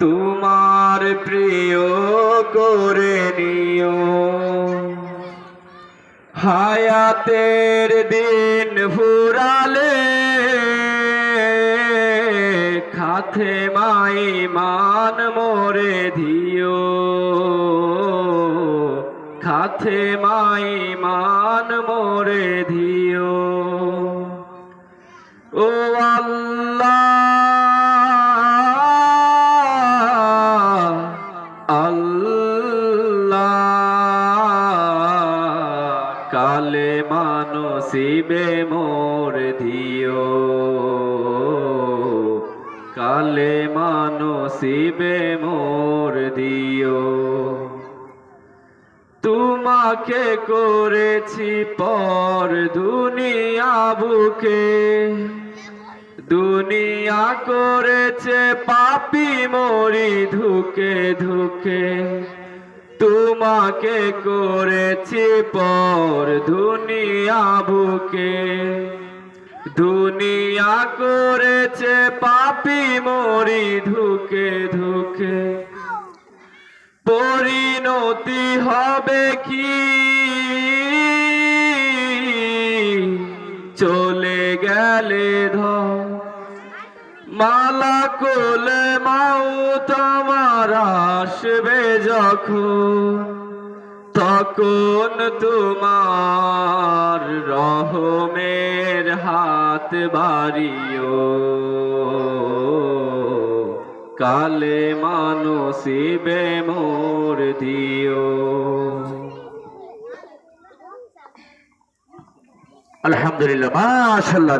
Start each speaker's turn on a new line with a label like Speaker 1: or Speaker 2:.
Speaker 1: তোমার প্রিয় করে নিও, হায়াতের দিন ফুরালে খাতে মাই মান মোরে দিও, খাতে মাই মান মোরে দিও। ও আল্লাহ আল্লাহ, কালে মানসিবে মোর দিও, কালে মানসিবে মোর দিও। তোমাকে করেছি পর দুনিয়া বুকে, দুনিয়া করেছে পাপী মরি ধুকে ধুকে। তোমাকে করেছি পর দুনিয়া বুকে, দুনিয়া করেছে পাপী মরি ধুকে ধুকে। পরিণতি হবে কি চলে গেলে ধর, মালাকুল মাউত আমার আসবে যখন, তখন তোমার রহমের হাত বাড়িও, কালে মানসিবে মোর দিও।
Speaker 2: আলহামদুলিল্লাহ, মাশাআল্লাহ।